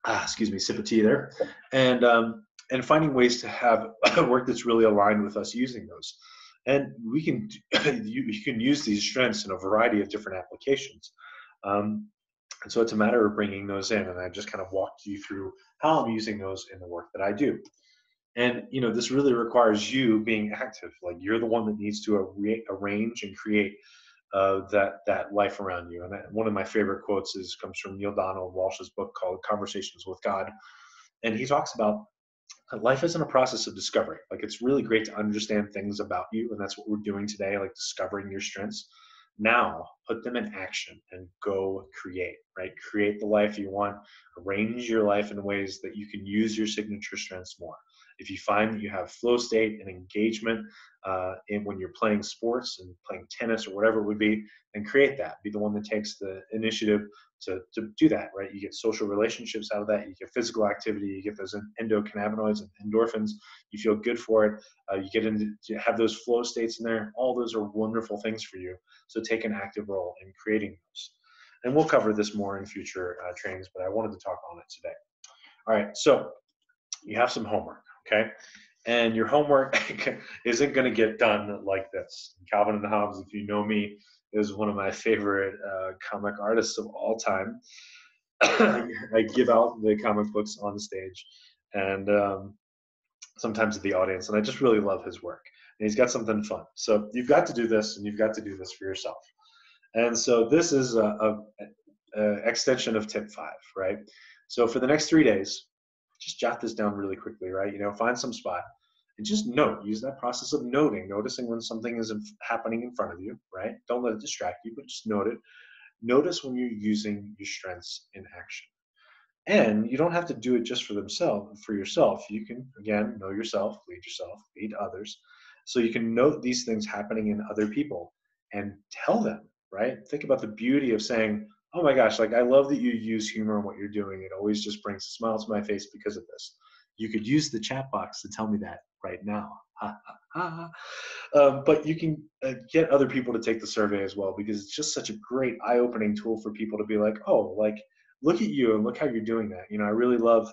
Excuse me, sip of tea there. And finding ways to have work that's really aligned with us using those. And we can, you can use these strengths in a variety of different applications. And so it's a matter of bringing those in. And I just kind of walked you through how I'm using those in the work that I do. And, this really requires you being active. Like, you're the one that needs to arrange and create that life around you. And one of my favorite quotes comes from Neil Donald Walsh's book called Conversations with God. And he talks about life isn't a process of discovery. Like, it's really great to understand things about you, and that's what we're doing today, like discovering your strengths. Now, put them in action and go create, right? Create the life you want. Arrange your life in ways that you can use your signature strengths more. If you find that you have flow state and engagement when you're playing sports and playing tennis or whatever it would be, then create that. Be the one that takes the initiative to do that, right? You get social relationships out of that. You get physical activity. You get those endocannabinoids and endorphins. You feel good for it. You get to have those flow states in there. All those are wonderful things for you. So take an active role in creating those. And we'll cover this more in future trainings, but I wanted to talk on it today. All right, so you have some homework, okay? And your homework isn't going to get done like this. Calvin and Hobbes, if you know me, is one of my favorite comic artists of all time. I give out the comic books on stage and sometimes to the audience, and I just really love his work. And he's got something fun. So you've got to do this, and you've got to do this for yourself. And so this is a extension of tip 5, right? So for the next 3 days, just jot this down really quickly, right? Find some spot and just use that process of noticing when something is happening in front of you, right? Don't let it distract you, but just note it. Notice when you're using your strengths in action. And you don't have to do it just for yourself. You can, again, know yourself, lead others. So you can note these things happening in other people and tell them, right? Think about the beauty of saying, oh my gosh, like, I love that you use humor in what you're doing. It always just brings a smile to my face because of this. You could use the chat box to tell me that right now. But you can get other people to take the survey as well, because it's just such a great eye-opening tool for people to be like, oh, like, look at you and look how you're doing that. I really love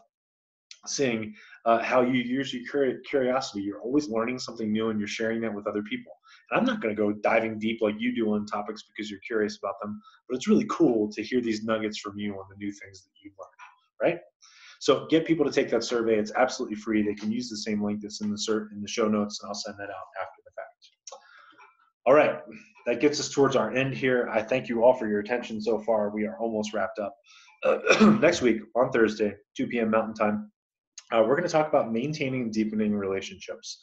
seeing how you use your curiosity. You're always learning something new and you're sharing that with other people. And I'm not going to go diving deep like you do on topics because you're curious about them, but it's really cool to hear these nuggets from you on the new things that you've learned, right? So get people to take that survey. It's absolutely free. They can use the same link that's in the show notes, and I'll send that out after the fact. All right, that gets us towards our end here. I thank you all for your attention so far. We are almost wrapped up. Next week on Thursday, 2 p.m. Mountain Time, we're going to talk about maintaining and deepening relationships.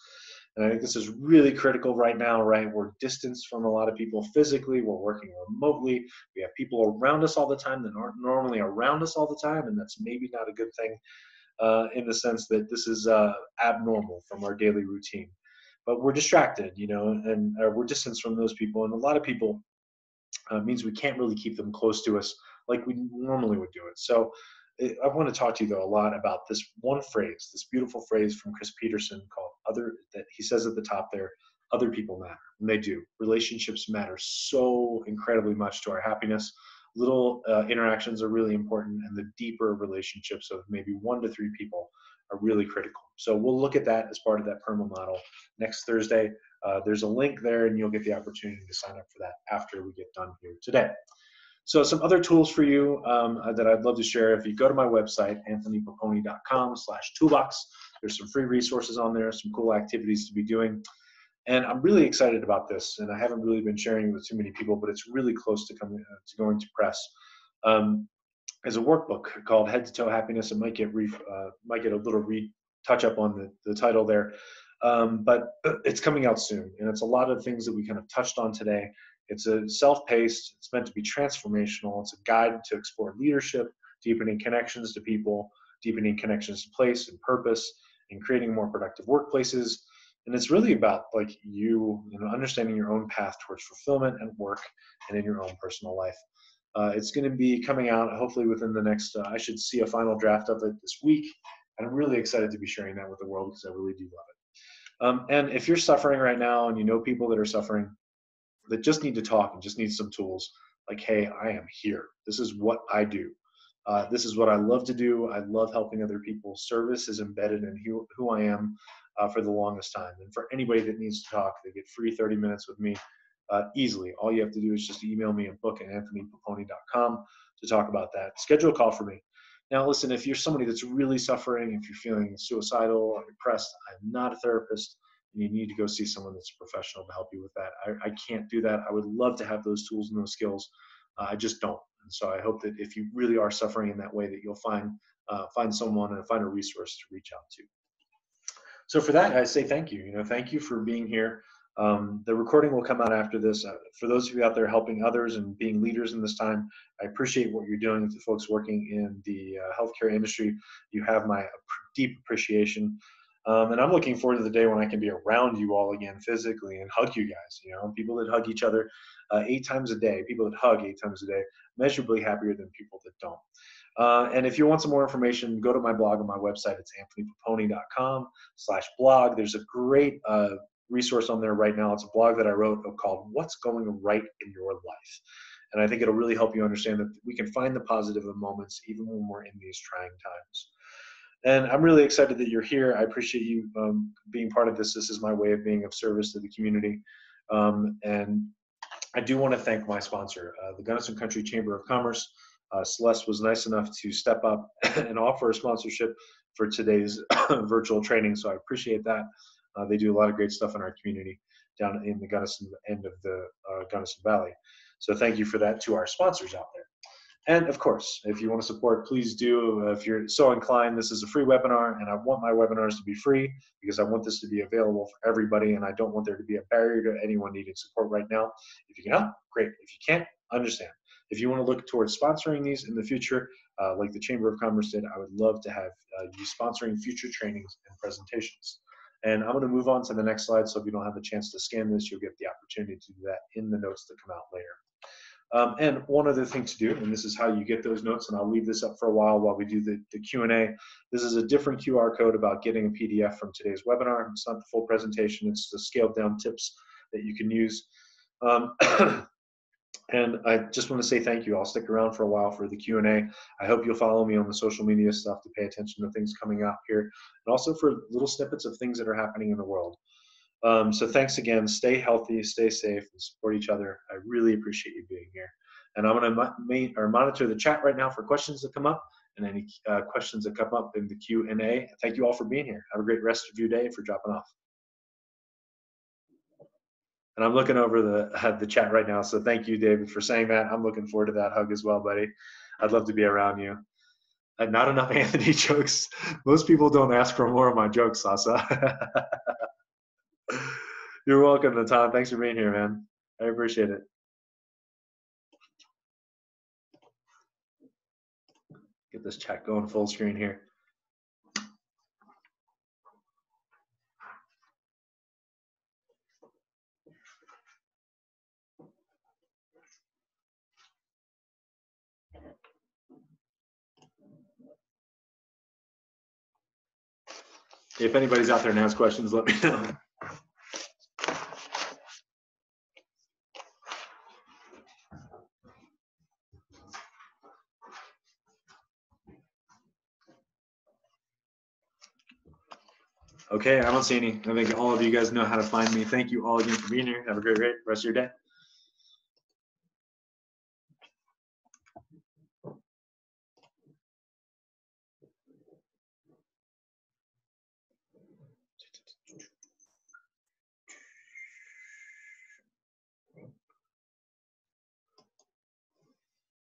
And I think this is really critical right now, right? We're distanced from a lot of people physically. We're working remotely. We have people around us all the time that aren't normally around us all the time, and that's maybe not a good thing in the sense that this is abnormal from our daily routine. But we're distracted, you know, and we're distanced from those people. And a lot of people means we can't really keep them close to us like we normally would do it. So I want to talk to you though a lot about this one phrase, this beautiful phrase from Chris Peterson called other, that he says at the top there, other people matter. And they do. Relationships matter so incredibly much to our happiness. Little interactions are really important, and the deeper relationships of maybe 1 to 3 people are really critical. So we'll look at that as part of that PERMA model next Thursday. There's a link there, and you'll get the opportunity to sign up for that after we get done here today. So some other tools for you that I'd love to share. If you go to my website, anthonypoponi.com/toolbox, there's some free resources on there, some cool activities to be doing. And I'm really excited about this, and I haven't really been sharing with too many people, but it's really close to coming to going to press. As a workbook called Head to Toe Happiness. It might get a little touch up on the title there, but it's coming out soon, and it's a lot of things that we kind of touched on today. It's a self-paced. It's meant to be transformational. It's a guide to explore leadership, deepening connections to people, deepening connections to place and purpose, and creating more productive workplaces. And it's really about like you know, understanding your own path towards fulfillment at work and in your own personal life. It's going to be coming out hopefully within the next, I should see a final draft of it this week. And I'm really excited to be sharing that with the world because I really do love it. And if you're suffering right now and you know people that are suffering that just need to talk and just need some tools, like, hey, I am here. This is what I do. This is what I love to do. I love helping other people. Service is embedded in who I am for the longest time. And for anybody that needs to talk, they get free 30 minutes with me easily. All you have to do is just email me and book at anthonypoponi.com to talk about that. Schedule a call for me. Now, listen, if you're somebody that's really suffering, if you're feeling suicidal or depressed, I'm not a therapist, and you need to go see someone that's a professional to help you with that. I can't do that. I would love to have those tools and those skills. I just don't. And so I hope that if you really are suffering in that way, that you'll find someone and find a resource to reach out to. So for that, I say thank you. You know, thank you for being here. The recording will come out after this. For those of you out there helping others and being leaders in this time, I appreciate what you're doing with the folks working in the healthcare industry. You have my deep appreciation. And I'm looking forward to the day when I can be around you all again physically and hug you guys. You know, people that hug each other 8 times a day, people that hug 8 times a day, measurably happier than people that don't. And if you want some more information, go to my blog on my website. It's anthonypoponi.com/blog. There's a great resource on there right now. It's a blog that I wrote called What's Going Right in Your Life. And I think it'll really help you understand that we can find the positive in moments even when we're in these trying times. And I'm really excited that you're here. I appreciate you being part of this. This is my way of being of service to the community. And I do want to thank my sponsor, the Gunnison Country Chamber of Commerce. Celeste was nice enough to step up and offer a sponsorship for today's virtual training, so I appreciate that. They do a lot of great stuff in our community down in the Gunnison end of the Gunnison Valley. So thank you for that to our sponsors out there. And of course, if you want to support, please do. If you're so inclined, this is a free webinar, and I want my webinars to be free because I want this to be available for everybody, and I don't want there to be a barrier to anyone needing support right now. If you can help, great. If you can't, understand. If you want to look towards sponsoring these in the future, like the Chamber of Commerce did, I would love to have you sponsoring future trainings and presentations. And I'm going to move on to the next slide, so if you don't have a chance to scan this, you'll get the opportunity to do that in the notes that come out later. And one other thing to do, and this is how you get those notes, and I'll leave this up for a while we do the Q&A. This is a different QR code about getting a PDF from today's webinar. It's not the full presentation. It's the scaled down tips that you can use. And I just want to say thank you. I'll stick around for a while for the Q&A. I hope you'll follow me on the social media stuff to pay attention to things coming up here, and also for little snippets of things that are happening in the world. So thanks again. Stay healthy, stay safe, and support each other. I really appreciate you being here. And I'm going to monitor the chat right now for questions that come up, and any questions that come up in the Q&A. Thank you all for being here. Have a great rest of your day and for dropping off. And I'm looking over the chat right now, so thank you, David, for saying that. I'm looking forward to that hug as well, buddy. I'd love to be around you. Not enough Anthony jokes. Most people don't ask for more of my jokes, Sasa. You're welcome, Natan. Thanks for being here, man. I appreciate it. Get this chat going full screen here. If anybody's out there and has questions, let me know. Okay, I don't see any. I think all of you guys know how to find me. Thank you all again for being here. Have a great rest of your day.